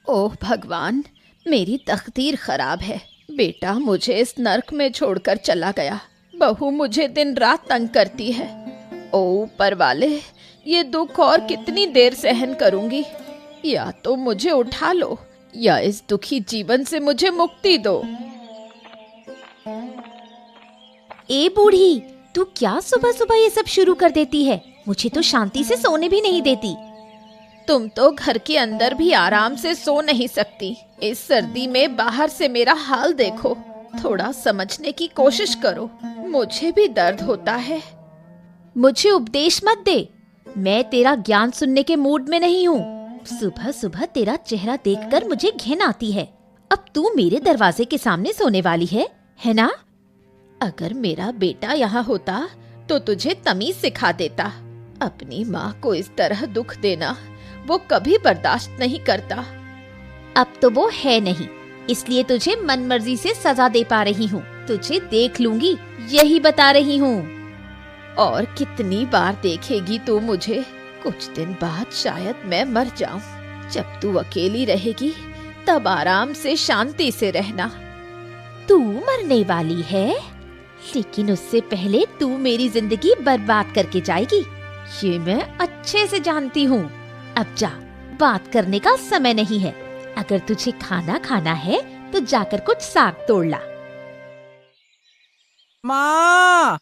ओह भगवान, मेरी तकदीर खराब है। बेटा मुझे इस नर्क में छोड़कर चला गया। बहू मुझे दिन रात तंग करती है। ओ ऊपर वाले, ये दुख और कितनी देर सहन करूंगी। या तो मुझे उठा लो या इस दुखी जीवन से मुझे मुक्ति दो। ए बूढ़ी, तू क्या सुबह सुबह ये सब शुरू कर देती है? मुझे तो शांति से सोने भी नहीं देती। तुम तो घर के अंदर भी आराम से सो नहीं सकती। इस सर्दी में बाहर से मेरा हाल देखो। थोड़ा समझने की कोशिश करो, मुझे भी दर्द होता है। मुझे उपदेश मत दे, मैं तेरा ज्ञान सुनने के मूड में नहीं हूँ। सुबह सुबह तेरा चेहरा देखकर मुझे घिन आती है। अब तू मेरे दरवाजे के सामने सोने वाली है ना? अगर मेरा बेटा यहाँ होता तो तुझे तमीज सिखा देता। अपनी माँ को इस तरह दुख देना वो कभी बर्दाश्त नहीं करता। अब तो वो है नहीं, इसलिए तुझे मनमर्जी से सजा दे पा रही हूँ। तुझे देख लूंगी, यही बता रही हूँ। और कितनी बार देखेगी तू मुझे? कुछ दिन बाद शायद मैं मर जाऊं। जब तू अकेली रहेगी तब आराम से शांति से रहना। तू मरने वाली है, लेकिन उससे पहले तू मेरी जिंदगी बर्बाद करके जाएगी, ये मैं अच्छे से जानती हूँ। अब जा, बात करने का समय नहीं है। अगर तुझे खाना खाना है तो जाकर कुछ साग तोड़ ला। माँ,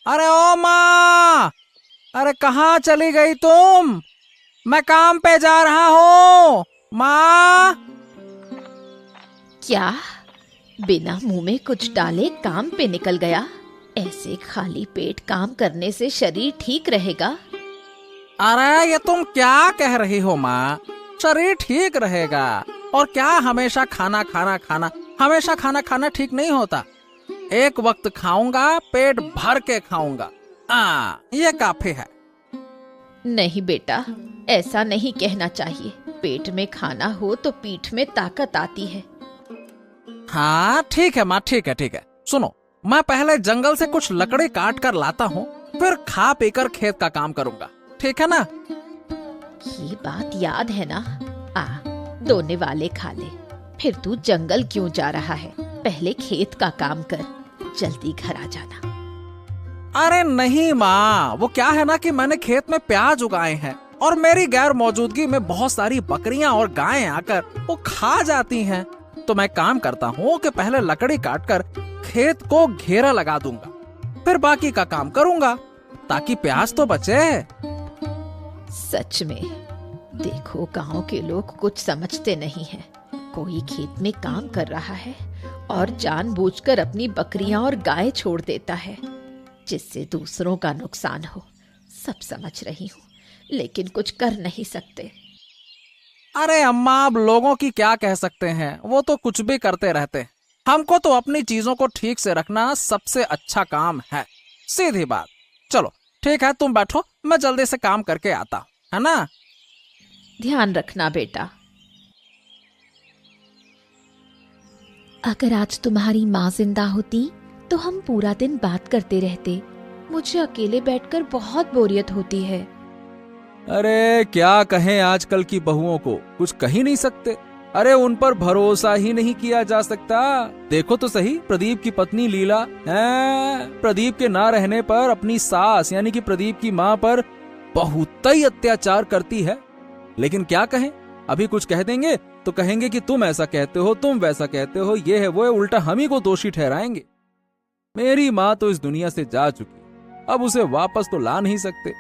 अरे ओ माँ, अरे कहाँ चली गई तुम? मैं काम पे जा रहा हूँ। माँ। क्या? बिना मुंह में कुछ डाले काम पे निकल गया? ऐसे खाली पेट काम करने से शरीर ठीक रहेगा? अरे ये तुम क्या कह रही हो माँ? शरीर ठीक रहेगा और क्या हमेशा खाना खाना ठीक नहीं होता। एक वक्त खाऊंगा, पेट भर के खाऊंगा, ये काफी है। नहीं बेटा, ऐसा नहीं कहना चाहिए। पेट में खाना हो तो पीठ में ताकत आती है। हाँ ठीक है माँ, ठीक है। सुनो, मैं पहले जंगल से कुछ लकड़ी काट कर लाता हूँ, फिर खा पीकर खेत का काम करूंगा, ठीक है ना? ये बात याद है ना? दोने वाले खा ले, फिर तू जंगल क्यों जा रहा है? पहले खेत का काम कर, जल्दी घर आ जाना। अरे नहीं माँ, वो क्या है ना कि मैंने खेत में प्याज उगाए हैं और मेरी गैर मौजूदगी में बहुत सारी बकरियां और गायें आकर वो खा जाती हैं। तो मैं काम करता हूँ कि पहले लकड़ी काटकर खेत को घेरा लगा दूंगा, फिर बाकी का काम करूंगा ताकि प्याज तो बचे। सच में देखो, गांव के लोग कुछ समझते नहीं हैं। कोई खेत में काम कर रहा है और जानबूझकर अपनी बकरियां और गाय छोड़ देता है, जिससे दूसरों का नुकसान हो। सब समझ रही हूँ, लेकिन कुछ कर नहीं सकते। अरे अम्मा, अब लोगों की क्या कह सकते हैं, वो तो कुछ भी करते रहते हैं। हमको तो अपनी चीजों को ठीक से रखना सबसे अच्छा काम है, सीधी बात। चलो ठीक है, तुम बैठो, मैं जल्दी से काम करके आता हूँ, है ना? ध्यान रखना बेटा। अगर आज तुम्हारी माँ जिंदा होती तो हम पूरा दिन बात करते रहते। मुझे अकेले बैठकर बहुत बोरियत होती है। अरे क्या कहें, आजकल की बहुओं को कुछ कह ही नहीं सकते। अरे उन पर भरोसा ही नहीं किया जा सकता। देखो तो सही, प्रदीप की पत्नी लीला है, प्रदीप के ना रहने पर अपनी सास यानी कि प्रदीप की माँ पर बहुत ही अत्याचार करती है। लेकिन क्या कहें, अभी कुछ कह देंगे तो कहेंगे कि तुम ऐसा कहते हो, तुम वैसा कहते हो, ये है वो है, उल्टा हम ही को दोषी ठहराएंगे। मेरी माँ तो इस दुनिया से जा चुकी, अब उसे वापस तो ला नहीं सकते।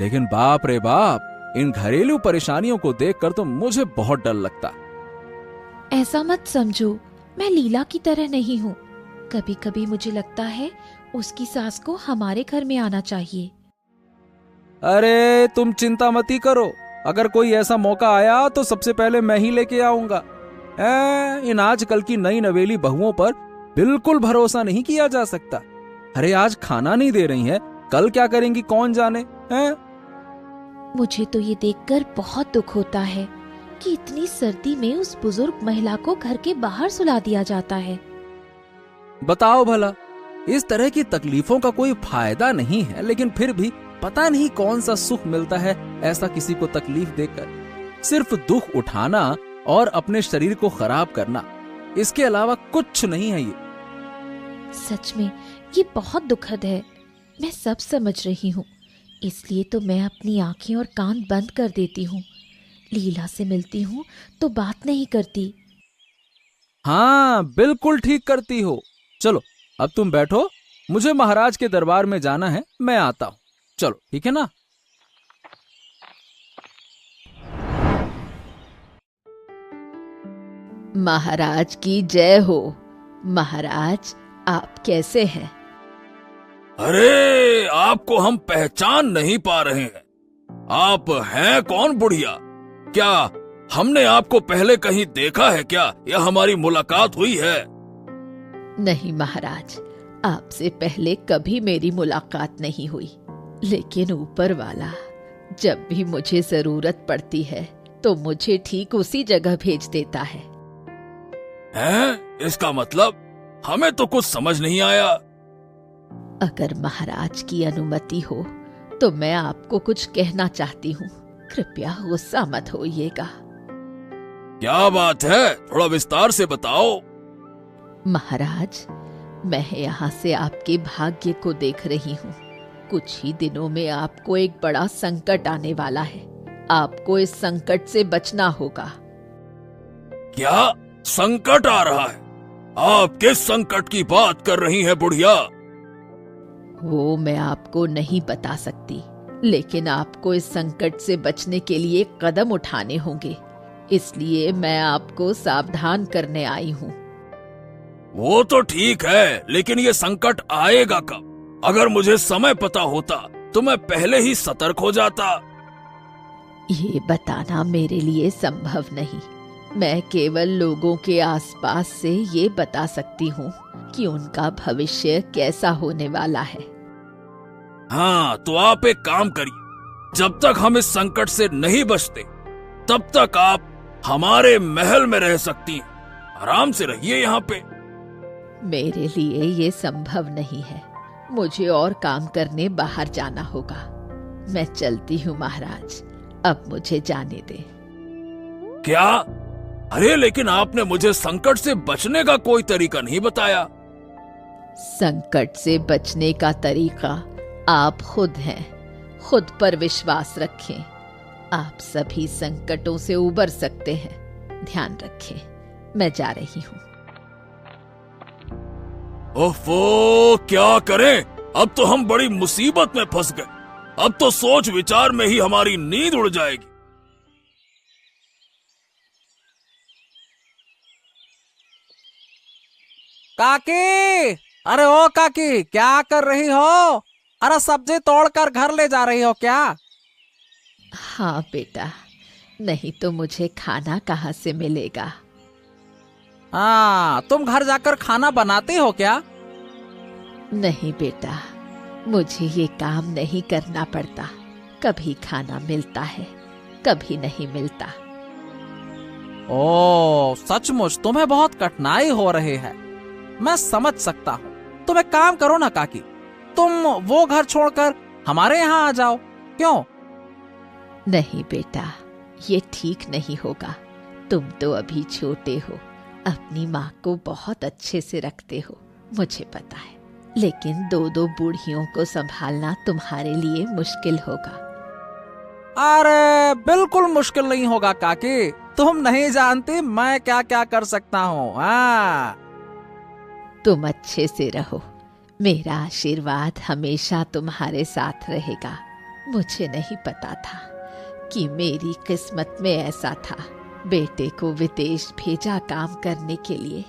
लेकिन बाप रे बाप, इन घरेलू परेशानियों को देखकर तो मुझे बहुत डर लगता। ऐसा मत समझो, मैं लीला की तरह नहीं हूँ। कभी कभी मुझे लगता है उसकी सास को हमारे घर में आना चाहिए। अरे तुम चिंता मत ही करो, अगर कोई ऐसा मौका आया तो सबसे पहले मैं ही लेके आऊंगा। इन आजकल की नई नवेली बहुओं पर बिल्कुल भरोसा नहीं किया जा सकता। अरे आज खाना नहीं दे रही हैं, कल क्या करेंगी कौन जाने हैं? मुझे तो ये देखकर बहुत दुख होता है कि इतनी सर्दी में उस बुजुर्ग महिला को घर के बाहर सुला दिया जाता है। बताओ भला, इस तरह की तकलीफों का कोई फायदा नहीं है, लेकिन फिर भी पता नहीं कौन सा सुख मिलता है ऐसा किसी को तकलीफ देकर। सिर्फ दुख उठाना और अपने शरीर को खराब करना, इसके अलावा कुछ नहीं है ये। सच में ये बहुत दुखद है, मैं सब समझ रही हूँ। इसलिए तो मैं अपनी आंखें और कान बंद कर देती हूँ। लीला से मिलती हूँ तो बात नहीं करती। हाँ, बिल्कुल ठीक करती हो। चलो अब तुम बैठो, मुझे महाराज के दरबार में जाना है, मैं आता हूँ। चलो ठीक है ना। महाराज की जय हो। महाराज, आप कैसे हैं? अरे, आपको हम पहचान नहीं पा रहे हैं। आप हैं कौन बुढ़िया? क्या हमने आपको पहले कहीं देखा है क्या, या हमारी मुलाकात हुई है? नहीं महाराज, आपसे पहले कभी मेरी मुलाकात नहीं हुई, लेकिन ऊपर वाला जब भी मुझे जरूरत पड़ती है तो मुझे ठीक उसी जगह भेज देता है। हैं? इसका मतलब हमें तो कुछ समझ नहीं आया। अगर महाराज की अनुमति हो तो मैं आपको कुछ कहना चाहती हूँ। कृपया गुस्सा मत होइएगा। क्या बात है, थोड़ा विस्तार से बताओ। महाराज, मैं यहाँ से आपके भाग्य को देख रही हूँ। कुछ ही दिनों में आपको एक बड़ा संकट आने वाला है। आपको इस संकट से बचना होगा। क्या संकट आ रहा है? आप किस संकट की बात कर रही हैं बुढ़िया? वो मैं आपको नहीं बता सकती, लेकिन आपको इस संकट से बचने के लिए कदम उठाने होंगे। इसलिए मैं आपको सावधान करने आई हूँ। वो तो ठीक है, लेकिन ये संकट आएगा कब? अगर मुझे समय पता होता तो मैं पहले ही सतर्क हो जाता। ये बताना मेरे लिए संभव नहीं। मैं केवल लोगों के आसपास से ये बता सकती हूँ कि उनका भविष्य कैसा होने वाला है। हाँ, तो आप एक काम करिए, जब तक हम इस संकट से नहीं बचते तब तक आप हमारे महल में रह सकती हैं। आराम से रहिए यहाँ पे। मेरे लिए ये संभव नहीं है। मुझे और काम करने बाहर जाना होगा। मैं चलती हूँ महाराज, अब मुझे जाने दे। क्या? अरे, लेकिन आपने मुझे संकट से बचने का कोई तरीका नहीं बताया। संकट से बचने का तरीका आप खुद हैं। खुद पर विश्वास रखें। आप सभी संकटों से उबर सकते हैं। ध्यान रखें। मैं जा रही हूँ। ओफो, क्या करें? अब तो हम बड़ी मुसीबत में फंस गए। अब तो सोच विचार में ही हमारी नींद उड़ जाएगी। काकी, अरे ओ काकी, क्या कर रही हो? अरे सब्जी तोड़कर घर ले जा रही हो क्या? हाँ बेटा, नहीं तो मुझे खाना कहाँ से मिलेगा? हाँ, तुम घर जाकर खाना बनाती हो क्या? नहीं बेटा, मुझे ये काम नहीं करना पड़ता। कभी खाना मिलता है, कभी नहीं मिलता। ओ, सचमुच तुम्हें बहुत कठिनाई हो रही है। मैं समझ सकता हूँ। तुम एक काम करो ना काकी, तुम वो घर छोड़कर हमारे यहाँ आ जाओ। क्यों? नहीं बेटा, ये ठीक नहीं होगा। तुम तो अभी छोटे हो, अपनी माँ को बहुत अच्छे से रखते हो, मुझे पता है। लेकिन दो दो बूढ़ियों को संभालना तुम्हारे लिए मुश्किल होगा। अरे बिल्कुल मुश्किल नहीं होगा काकी। तुम नहीं जानती मैं क्या क्या कर सकता हूँ। हाँ, तुम अच्छे से रहो। मेरा आशीर्वाद हमेशा तुम्हारे साथ रहेगा। मुझे नहीं पता था कि मेरी किस्मत में ऐसा था। बेटे को विदेश भेजा काम करने के लिए,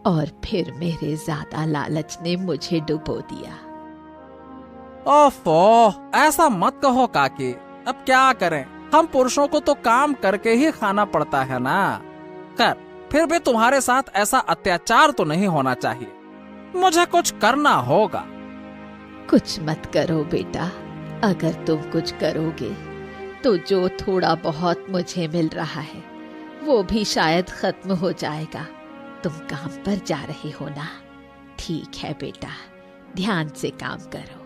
और फिर मेरे ज्यादा लालच ने मुझे डुबो दिया। ओफो, ऐसा मत कहो काकी। अब क्या करें, हम पुरुषों को तो काम करके ही खाना पड़ता है ना। कर, फिर भी तुम्हारे साथ ऐसा अत्याचार तो नहीं होना चाहिए। मुझे कुछ करना होगा। कुछ मत करो बेटा। अगर तुम कुछ करोगे तो जो थोड़ा बहुत मुझे मिल रहा है वो भी शायद खत्म हो जाएगा। तुम काम पर जा रहे हो ना? ठीक है बेटा, ध्यान से काम करो।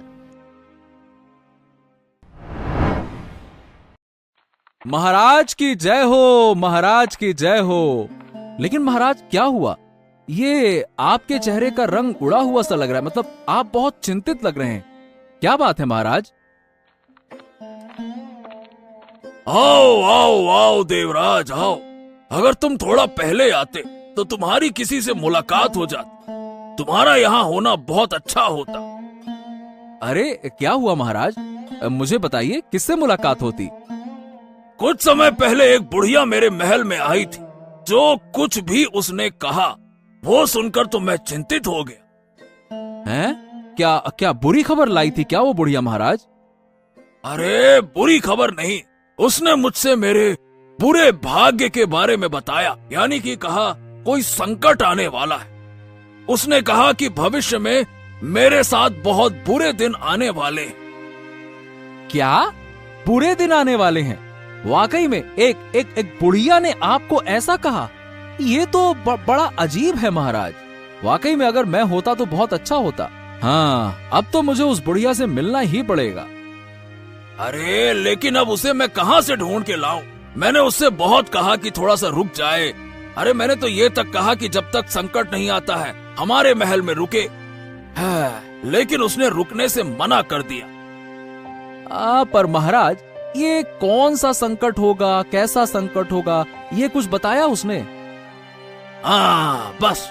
महाराज की जय हो, महाराज की जय हो। लेकिन महाराज क्या हुआ? ये आपके चेहरे का रंग उड़ा हुआ सा लग रहा है, मतलब आप बहुत चिंतित लग रहे हैं। क्या बात है महाराज? आओ आओ आओ देवराज आओ। अगर तुम थोड़ा पहले आते तो तुम्हारी किसी से मुलाकात हो जाती। तुम्हारा यहाँ होना बहुत अच्छा होता। अरे क्या हुआ महाराज? मुझे बताइए, किससे मुलाकात होती? कुछ समय पहले एक बुढ़िया मेरे महल में आई थी। जो कुछ भी उसने कहा वो सुनकर तो मैं चिंतित हो गया। हैं? क्या बुरी खबर लाई थी क्या वो बुढ़िया महाराज? अरे बुरी खबर नहीं, उसने मुझसे मेरे बुरे भाग्य के बारे में बताया। यानी कि कहा कोई संकट आने वाला है। उसने कहा कि भविष्य में मेरे साथ बहुत बुरे दिन आने वाले हैं। क्या बुरे दिन आने वाले हैं? वाकई में एक बुढ़िया ने आपको ऐसा कहा? ये तो बड़ा अजीब है महाराज। वाकई में अगर मैं होता तो बहुत अच्छा होता। हाँ, अब तो मुझे उस बुढ़िया से मिलना ही पड़ेगा। अरे लेकिन अब उसे मैं कहाँ से ढूंढ के लाऊं? मैंने उससे बहुत कहा कि थोड़ा सा रुक जाए। अरे मैंने तो ये तक कहा कि जब तक संकट नहीं आता है हमारे महल में रुके। लेकिन उसने रुकने से मना कर दिया। पर महाराज, ये कौन सा संकट होगा, कैसा संकट होगा, ये कुछ बताया उसने? हाँ, बस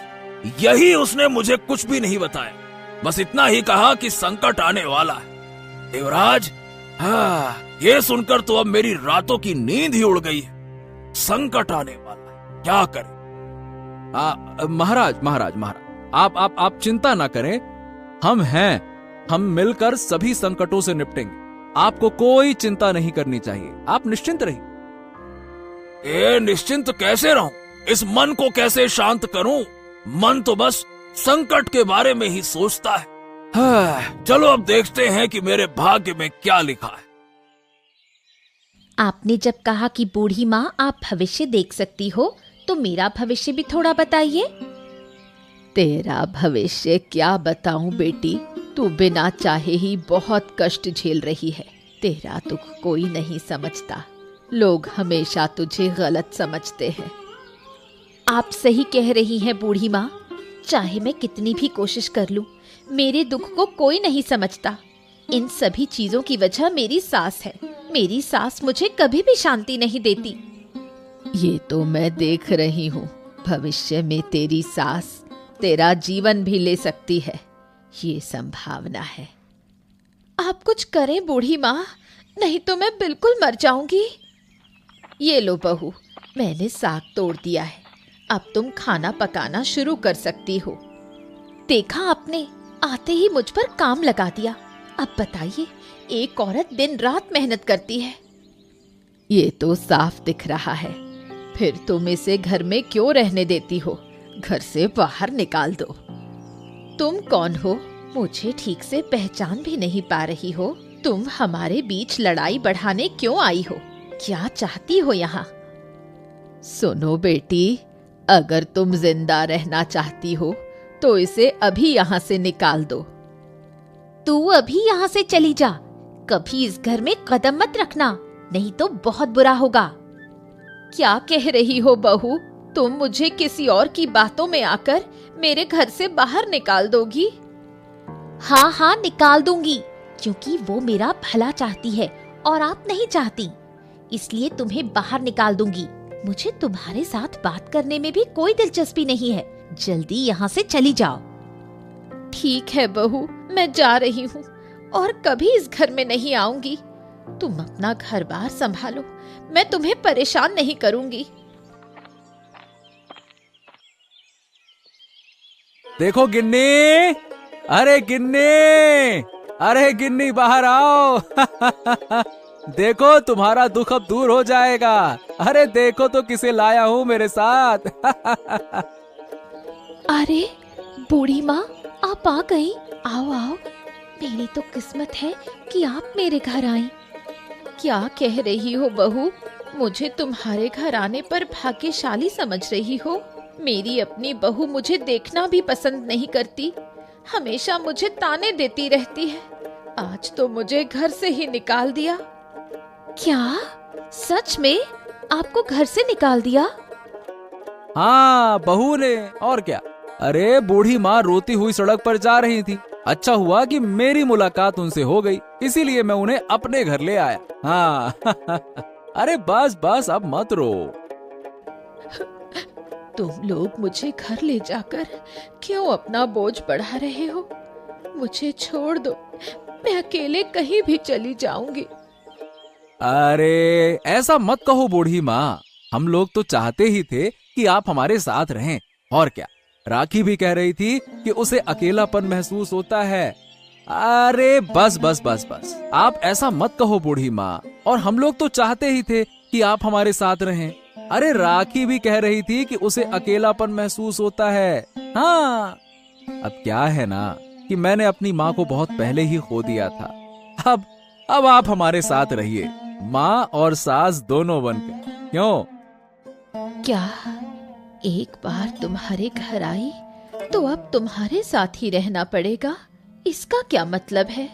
यही उसने मुझे कुछ भी नहीं बताया। बस इतना ही कहा कि संकट आने वाला है। देवराज, हाँ, ये सुनकर तो अब मेरी रातों की नींद ही उड़ गई है। संकट आने वाला है, क्या करें? महाराज, आप चिंता ना करें। हम हैं, हम मिलकर सभी संकटों से निपटेंगे। आपको कोई चिंता नहीं करनी चाहिए, आप निश्चिंत रहिए। निश्चिंत कैसे रहूं? इस मन को कैसे शांत करूं? मन तो बस संकट के बारे में ही सोचता है। चलो अब देखते हैं कि मेरे भाग्य में क्या लिखा है। आपने जब कहा कि बूढ़ी माँ आप भविष्य देख सकती हो, तो मेरा भविष्य भी थोड़ा बताइए। तेरा भविष्य क्या बताऊं बेटी? तू बिना चाहे ही बहुत कष्ट झेल रही है। तेरा दुख कोई नहीं समझता। लोग हमेशा तुझे गलत समझते हैं। आप सही कह रही हैं बूढ़ी माँ। चाहे मैं कितनी भी कोशिश कर लूं, मेरे दुख को कोई नहीं समझता। इन सभी चीजों की वजह मेरी सास है। मेरी सास मुझे कभी भी शांति नहीं देती। ये तो मैं देख रही हूँ। भविष्य में तेरी सास तेरा जीवन भी ले सकती है, ये संभावना है। आप कुछ करें बूढ़ी माँ, नहीं तो मैं बिल्कुल मर जाऊंगी। ये लो बहू, मैंने साग तोड़ दिया है। अब तुम खाना पकाना शुरू कर सकती हो। देखा आपने, आते ही मुझ पर काम लगा दिया। अब बताइए, एक औरत दिन रात मेहनत करती है। ये तो साफ दिख रहा है। फिर तुम इसे घर में क्यों रहने देती हो? घर से बाहर निकाल दो। तुम कौन हो? मुझे ठीक से पहचान भी नहीं पा रही हो। तुम हमारे बीच लड़ाई बढ़ाने क्यों आई हो? क्या चाहती हो यहाँ? सुनो बेटी, अगर तुम जिंदा रहना चाहती हो तो इसे अभी यहाँ से निकाल दो। तू अभी यहाँ से चली जा। कभी इस घर में कदम मत रखना, नहीं तो बहुत बुरा होगा। क्या कह रही हो बहू? तुम मुझे किसी और की बातों में आकर मेरे घर से बाहर निकाल दोगी? हाँ हाँ, निकाल दूंगी, क्योंकि वो मेरा भला चाहती है और आप नहीं चाहती। इसलिए तुम्हें बाहर निकाल दूंगी। मुझे तुम्हारे साथ बात करने में भी कोई दिलचस्पी नहीं है। जल्दी यहाँ से चली जाओ। ठीक है बहू, मैं जा रही हूँ और कभी इस घर में नहीं आऊंगी। तुम अपना घर बार संभालो, मैं तुम्हें परेशान नहीं करूंगी। देखो गिन्नी, अरे गिन्नी, अरे गिन्नी बाहर आओ। देखो तुम्हारा दुख अब दूर हो जाएगा। अरे देखो तो किसे लाया हूँ मेरे साथ। अरे बूढ़ी माँ, आप आ गई। आओ आओ, मेरी तो किस्मत है कि आप मेरे घर आई। क्या कह रही हो बहू? मुझे तुम्हारे घर आने पर भाग्यशाली समझ रही हो? मेरी अपनी बहू मुझे देखना भी पसंद नहीं करती, हमेशा मुझे ताने देती रहती है। आज तो मुझे घर से ही निकाल दिया। क्या? सच में आपको घर से निकाल दिया? हाँ, बहू ने, और क्या। अरे बूढ़ी माँ रोती हुई सड़क पर जा रही थी। अच्छा हुआ कि मेरी मुलाकात उनसे हो गई, इसीलिए मैं उन्हें अपने घर ले आया। हाँ अरे बस बस, अब मत रो। तुम लोग मुझे घर ले जाकर क्यों अपना बोझ बढ़ा रहे हो? मुझे छोड़ दो, मैं अकेले कहीं भी चली जाऊंगी। अरे ऐसा मत कहो बूढ़ी माँ, हम लोग तो चाहते ही थे कि आप हमारे साथ रहें, और क्या। राखी भी कह रही थी कि उसे अकेलापन महसूस होता है। अरे बस बस बस बस, आप ऐसा मत कहो बूढ़ी माँ, और हम लोग तो चाहते ही थे कि आप हमारे साथ रहें। अरे राखी भी कह रही थी कि उसे अकेलापन महसूस होता है। हाँ, अब क्या है ना कि मैंने अपनी माँ को बहुत पहले ही खो दिया था। अब आप हमारे साथ रहिए, माँ और सास दोनों बनकर। क्यों? क्या एक बार तुम्हारे घर आई तो अब तुम्हारे साथ ही रहना पड़ेगा? इसका क्या मतलब है?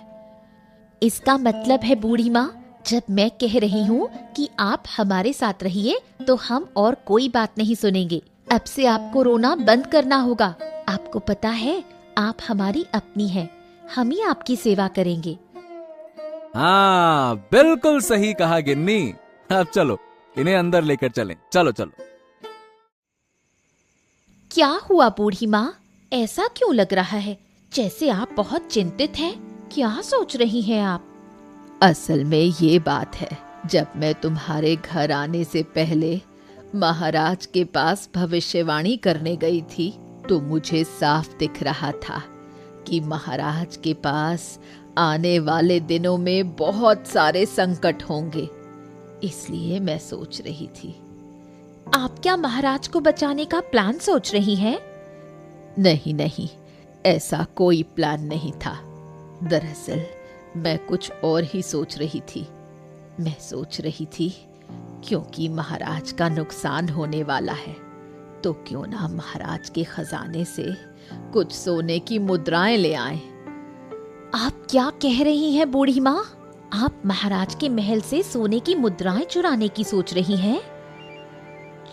इसका मतलब है बूढ़ी माँ, जब मैं कह रही हूँ कि आप हमारे साथ रहिए तो हम और कोई बात नहीं सुनेंगे। अब से आपको रोना बंद करना होगा। आपको पता है आप हमारी अपनी हैं, हम ही आपकी सेवा करेंगे। हाँ, बिल्कुल सही कहा गिन्नी। अब चलो इन्हें अंदर लेकर चलें। चलो चलो। क्या हुआ बूढ़ी माँ, ऐसा क्यों लग रहा है जैसे आप बहुत चिंतित हैं? क्या सोच रही हैं आप? असल में ये बात है, जब मैं तुम्हारे घर आने से पहले महाराज के पास भविष्यवाणी करने गई थी तो मुझे साफ दिख रहा था कि महाराज के पास आने वाले दिनों में बहुत सारे संकट होंगे। इसलिए मैं सोच रही थी। आप क्या महाराज को बचाने का प्लान सोच रही हैं? नहीं नहीं, ऐसा कोई प्लान नहीं था। दरअसल मैं कुछ और ही सोच रही थी। मैं सोच रही थी क्योंकि महाराज का नुकसान होने वाला है तो क्यों ना महाराज के खजाने से कुछ सोने की मुद्राएं ले आएं। आप क्या कह रही हैं बूढ़ी माँ? आप महाराज के महल से सोने की मुद्राएं चुराने की सोच रही हैं?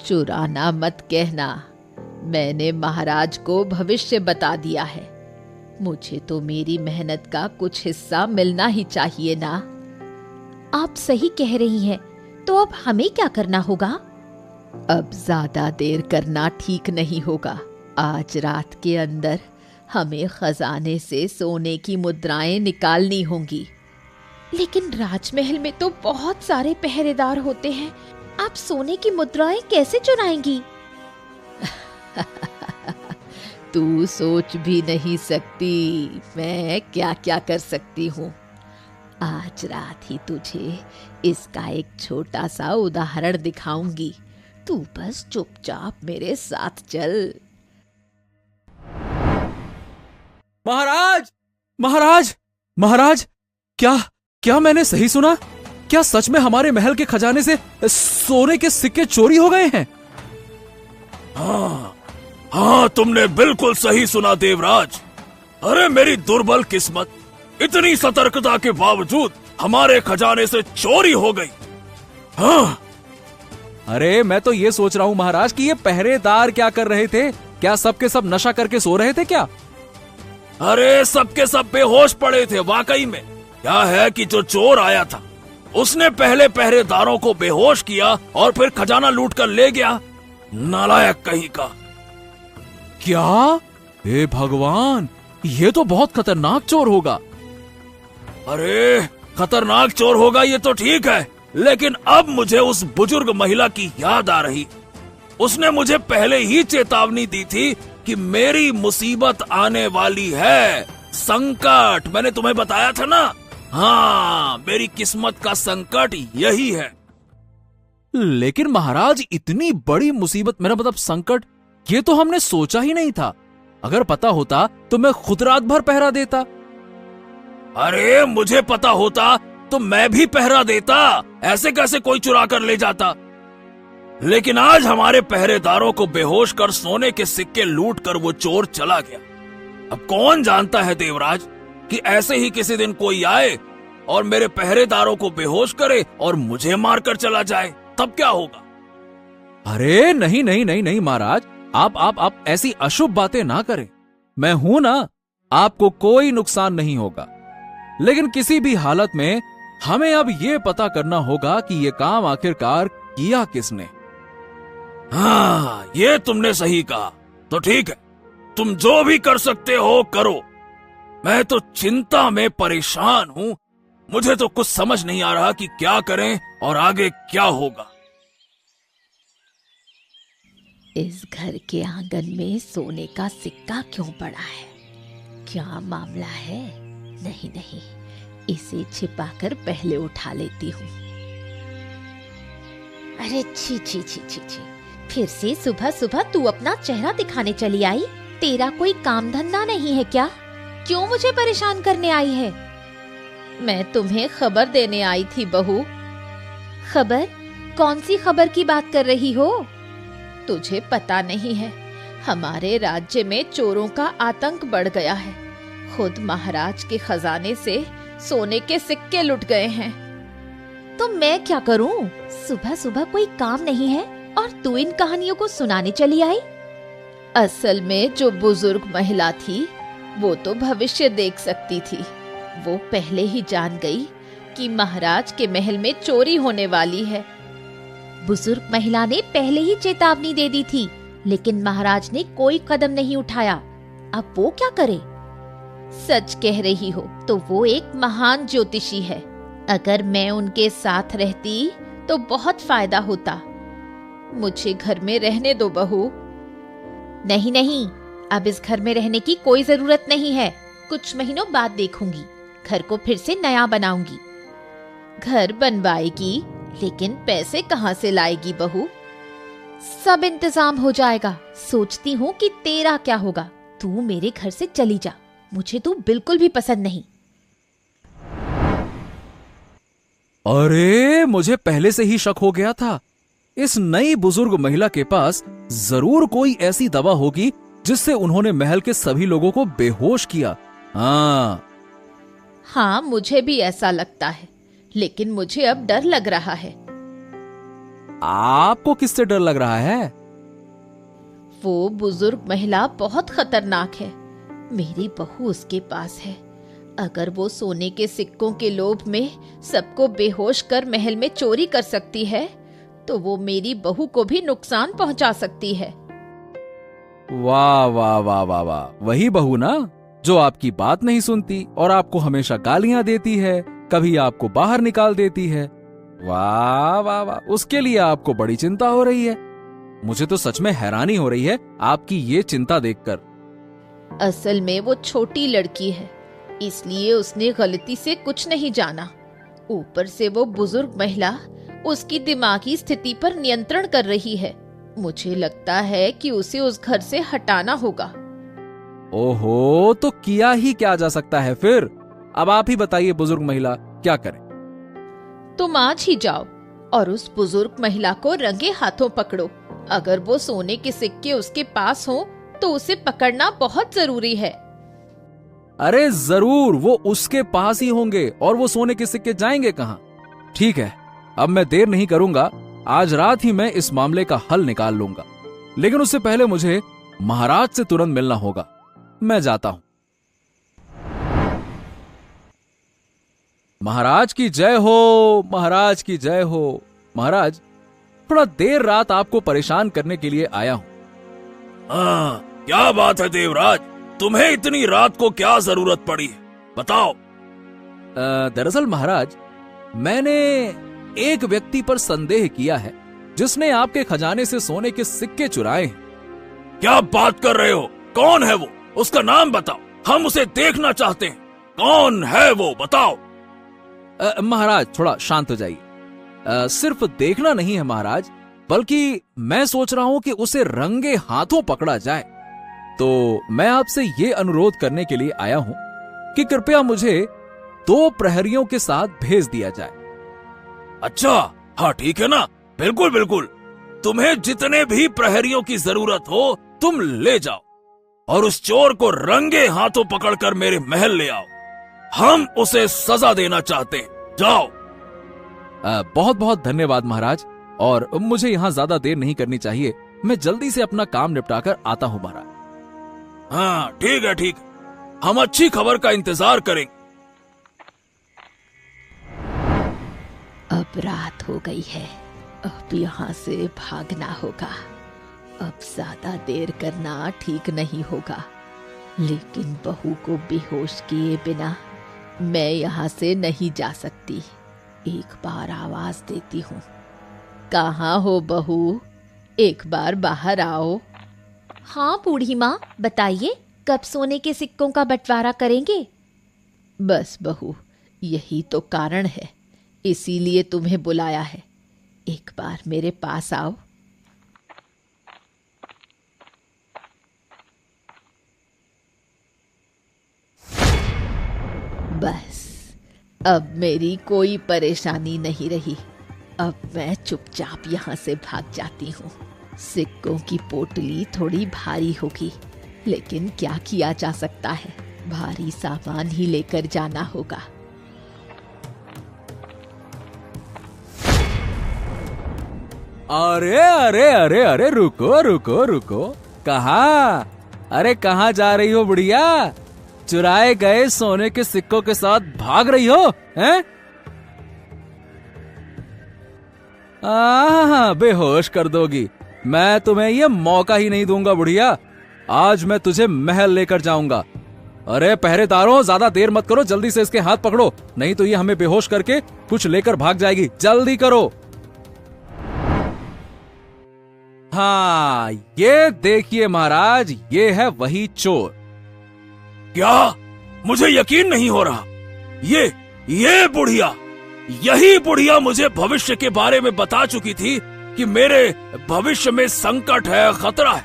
चुराना मत कहना, मैंने महाराज को भविष्य बता दिया है। मुझे तो मेरी मेहनत का कुछ हिस्सा मिलना ही चाहिए ना। आप सही कह रही हैं, तो अब हमें क्या करना होगा? अब ज्यादा देर करना ठीक नहीं होगा। आज रात के अंदर हमें खजाने से सोने की मुद्राएं निकालनी होंगी। लेकिन राजमहल में तो बहुत सारे पहरेदार होते हैं, आप सोने की मुद्राएं कैसे चुराएंगी? तू सोच भी नहीं सकती मैं क्या क्या कर सकती हूँ। आज रात ही तुझे इसका एक छोटा सा उदाहरण दिखाऊंगी। तू बस चुपचाप मेरे साथ चल। महाराज, महाराज, महाराज, क्या मैंने सही सुना? क्या सच में हमारे महल के खजाने से सोने के सिक्के चोरी हो गए हैं? हाँ, तुमने बिल्कुल सही सुना देवराज। अरे मेरी दुर्बल किस्मत, इतनी सतर्कता के बावजूद हमारे खजाने से चोरी हो गई। हाँ। अरे मैं तो ये सोच रहा हूँ महाराज कि ये पहरेदार क्या कर रहे थे? क्या सबके सब नशा करके सो रहे थे क्या? अरे सबके सब बेहोश पड़े थे। वाकई में क्या है कि जो चोर आया था उसने पहले पहरेदारों को बेहोश किया और फिर खजाना लूट कर ले गया। नालायक कहीं का। क्या? हे भगवान, ये तो बहुत खतरनाक चोर होगा। अरे खतरनाक चोर होगा ये तो ठीक है, लेकिन अब मुझे उस बुजुर्ग महिला की याद आ रही। उसने मुझे पहले ही चेतावनी दी थी कि मेरी मुसीबत आने वाली है। संकट, मैंने तुम्हें बताया था ना। हाँ, मेरी किस्मत का संकट यही है। लेकिन महाराज, इतनी बड़ी मुसीबत, मेरा मतलब संकट, ये तो हमने सोचा ही नहीं था। अगर पता होता तो मैं खुद रात भर पहरा देता। अरे मुझे पता होता तो मैं भी पहरा देता। ऐसे कैसे कोई चुरा कर ले जाता? लेकिन आज हमारे पहरेदारों को बेहोश कर सोने के सिक्के लूट कर वो चोर चला गया। अब कौन जानता है देवराज कि ऐसे ही किसी दिन कोई आए और मेरे पहरेदारों को बेहोश करे और मुझे मारकर चला जाए, तब क्या होगा? अरे नहीं नहीं नहीं नहीं महाराज, आप ऐसी अशुभ बातें ना करें। मैं हूं ना, आपको कोई नुकसान नहीं होगा। लेकिन किसी भी हालत में हमें अब ये पता करना होगा कि ये काम आखिरकार किया किसने। हाँ, ये तुमने सही कहा। तो ठीक है, तुम जो भी कर सकते हो करो। मैं तो चिंता में परेशान हूं। मुझे तो कुछ समझ नहीं आ रहा कि क्या करें और आगे क्या होगा। इस घर के आंगन में सोने का सिक्का क्यों पड़ा है? क्या मामला है? नहीं नहीं, इसे छिपाकर पहले उठा लेती हूँ। अरे छी छी छी छी छी, फिर से सुबह सुबह तू अपना चेहरा दिखाने चली आई? तेरा कोई काम धंधा नहीं है क्या? क्यों मुझे परेशान करने आई है? मैं तुम्हें खबर देने आई थी बहू। खबर? कौन सी खबर की बात कर रही हो? तुझे पता नहीं है, हमारे राज्य में चोरों का आतंक बढ़ गया है। खुद महाराज के खजाने से सोने के सिक्के लुट गए हैं। तो मैं क्या करूं? सुबह सुबह कोई काम नहीं है और तू इन कहानियों को सुनाने चली आई? असल में जो बुजुर्ग महिला थी वो तो भविष्य देख सकती थी। वो पहले ही जान गई कि महाराज के महल में चोरी होने वाली है। बुजुर्ग महिला ने पहले ही चेतावनी दे दी थी, लेकिन महाराज ने कोई कदम नहीं उठाया। अब वो क्या करे? सच कह रही हो तो वो एक महान ज्योतिषी है। अगर मैं उनके साथ रहती तो बहुत फायदा होता। मुझे घर में रहने दो बहू। नहीं नहीं, अब इस घर में रहने की कोई जरूरत नहीं है। कुछ महीनों बाद देखूंगी, घर को फिर से नया बनाऊंगी। घर बनवाएगी, लेकिन पैसे कहाँ से लाएगी बहू? सब इंतजाम हो जाएगा। सोचती हूँ कि तेरा क्या होगा। तू मेरे घर से चली जा, मुझे तू बिल्कुल भी पसंद नहीं। अरे मुझे पहले से ही शक हो गया था। इस नई बुजुर्ग महिला के पास जरूर कोई ऐसी दवा होगी जिससे उन्होंने महल के सभी लोगों को बेहोश किया। हाँ, मुझे भी ऐसा लगता है, लेकिन मुझे अब डर लग रहा है। आपको किससे डर लग रहा है? वो बुजुर्ग महिला बहुत खतरनाक है। मेरी बहू उसके पास है। अगर वो सोने के सिक्कों के लोभ में सबको बेहोश कर महल में चोरी कर सकती है, तो वो मेरी बहू को भी नुकसान पहुंचा सकती है। वाह वाह वाह वाह वाह, वही बहू ना जो आपकी बात नहीं सुनती और आपको हमेशा गालियां देती है, कभी आपको बाहर निकाल देती है। वाह वाह वाह, उसके लिए आपको बड़ी चिंता हो रही है। मुझे तो सच में हैरानी हो रही है आपकी ये चिंता देखकर। असल में वो छोटी लड़की है, इसलिए उसने गलती से कुछ नहीं जाना। ऊपर से वो बुजुर्ग महिला उसकी दिमागी स्थिति पर नियंत्रण कर रही है। मुझे लगता है कि उसे उस घर से हटाना होगा। ओहो, तो किया ही क्या जा सकता है फिर? अब आप ही बताइए बुजुर्ग महिला, क्या करें? तुम आज ही जाओ और उस बुजुर्ग महिला को रंगे हाथों पकड़ो। अगर वो सोने के सिक्के उसके पास हो तो उसे पकड़ना बहुत जरूरी है। अरे जरूर, वो उसके पास ही होंगे और वो सोने के सिक्के जाएंगे कहाँ? ठीक है, अब मैं देर नहीं करूंगा। आज रात ही मैं इस मामले का हल निकाल लूंगा, लेकिन उससे पहले मुझे महाराज से तुरंत मिलना होगा। मैं जाता हूं। महाराज की जय हो, महाराज की जय हो। महाराज, थोड़ा देर रात आपको परेशान करने के लिए आया हूं। हाँ, क्या बात है देवराज, तुम्हें इतनी रात को क्या जरूरत पड़ी है, बताओ। दरअसल महाराज, मैंने एक व्यक्ति पर संदेह किया है जिसने आपके खजाने से सोने के सिक्के चुराए हैं। क्या बात कर रहे हो? कौन है वो? उसका नाम बताओ, हम उसे देखना चाहते हैं। कौन है वो, बताओ। महाराज थोड़ा शांत हो जाइए। सिर्फ देखना नहीं है महाराज, बल्कि मैं सोच रहा हूं कि उसे रंगे हाथों पकड़ा जाए। तो मैं आपसे ये अनुरोध करने के लिए आया हूं कि कृपया मुझे 2 प्रहरियों के साथ भेज दिया जाए। अच्छा, हाँ ठीक है ना, बिल्कुल बिल्कुल। तुम्हें जितने भी प्रहरियों की जरूरत हो तुम ले जाओ और उस चोर को रंगे हाथों पकड़कर मेरे महल ले आओ। हम उसे सजा देना चाहते हैं। जाओ। बहुत बहुत धन्यवाद महाराज, और मुझे यहाँ ज्यादा देर नहीं करनी चाहिए। मैं जल्दी से अपना काम निपटाकर आता हूँ महाराज। हाँ ठीक है, ठीक है। हम अच्छी खबर का इंतजार करेंगे। अब रात हो गई है, अब यहाँ से भागना होगा। अब ज्यादा देर करना ठीक नहीं होगा, लेकिन बहू को बेहोश किए बिना मैं यहाँ से नहीं जा सकती। एक बार आवाज देती हूँ, कहाँ हो बहू, एक बार बाहर आओ। हाँ बूढ़ी माँ, बताइए कब सोने के सिक्कों का बंटवारा करेंगे? बस बहू, यही तो कारण है, इसीलिए तुम्हें बुलाया है। एक बार मेरे पास आओ। बस अब मेरी कोई परेशानी नहीं रही। अब मैं चुपचाप यहाँ से भाग जाती हूँ। सिक्कों की पोटली थोड़ी भारी होगी, लेकिन क्या किया जा सकता है, भारी सामान ही लेकर जाना होगा। अरे अरे अरे अरे, रुको रुको रुको, कहाँ? अरे कहाँ जा रही हो बुढ़िया? चुराए गए सोने के सिक्कों के साथ भाग रही हो, हैं? बेहोश कर दोगी। मैं तुम्हें ये मौका ही नहीं दूंगा बुढ़िया। आज मैं तुझे महल लेकर जाऊंगा। अरे पहरेदारों, ज्यादा देर मत करो, जल्दी से इसके हाथ पकड़ो, नहीं तो ये हमें बेहोश करके कुछ लेकर भाग जाएगी। जल्दी करो। हाँ, ये देखिए महाराज, ये है वही चोर। क्या? मुझे यकीन नहीं हो रहा। ये बुढ़िया, यही बुढ़िया मुझे भविष्य के बारे में बता चुकी थी कि मेरे भविष्य में संकट है, खतरा है,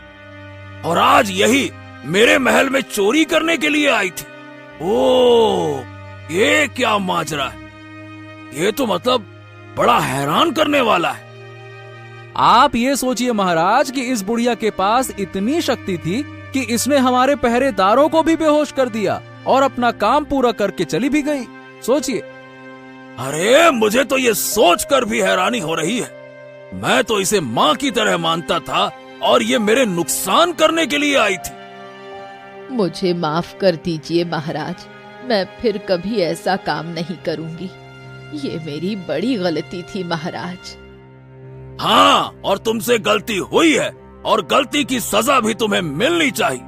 और आज यही मेरे महल में चोरी करने के लिए आई थी। ओह, ये क्या माजरा है? ये तो मतलब बड़ा हैरान करने वाला है। आप ये सोचिए महाराज कि इस बुढ़िया के पास इतनी शक्ति थी कि इसने हमारे पहरेदारों को भी बेहोश कर दिया और अपना काम पूरा करके चली भी गई। सोचिए। अरे मुझे तो ये सोचकर भी हैरानी हो रही है। मैं तो इसे माँ की तरह मानता था और ये मेरे नुकसान करने के लिए आई थी। मुझे माफ कर दीजिए महाराज, मैं फिर कभी ऐसा काम नहीं करूंगी। ये मेरी बड़ी गलती थी महाराज। हाँ, और तुमसे गलती हुई है और गलती की सजा भी तुम्हें मिलनी चाहिए।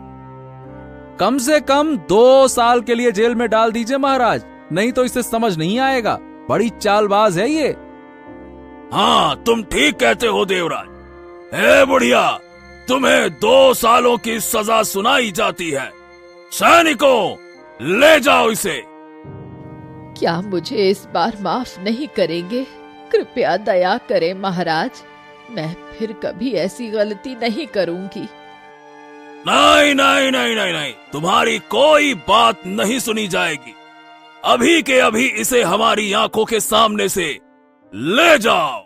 कम से कम 2 साल के लिए जेल में डाल दीजिए महाराज, नहीं तो इसे समझ नहीं आएगा। बड़ी चालबाज है ये। हाँ, तुम ठीक कहते हो देवराज। हे बुढ़िया, तुम्हें 2 सालों की सजा सुनाई जाती है। सैनिकों, ले जाओ इसे। क्या मुझे इस बार माफ नहीं करेंगे? कृपया दया करें महाराज, मैं फिर कभी ऐसी गलती नहीं करूंगी। नहीं नहीं नहीं नहीं नहीं, तुम्हारी कोई बात नहीं सुनी जाएगी। अभी के अभी इसे हमारी आंखों के सामने से ले जाओ।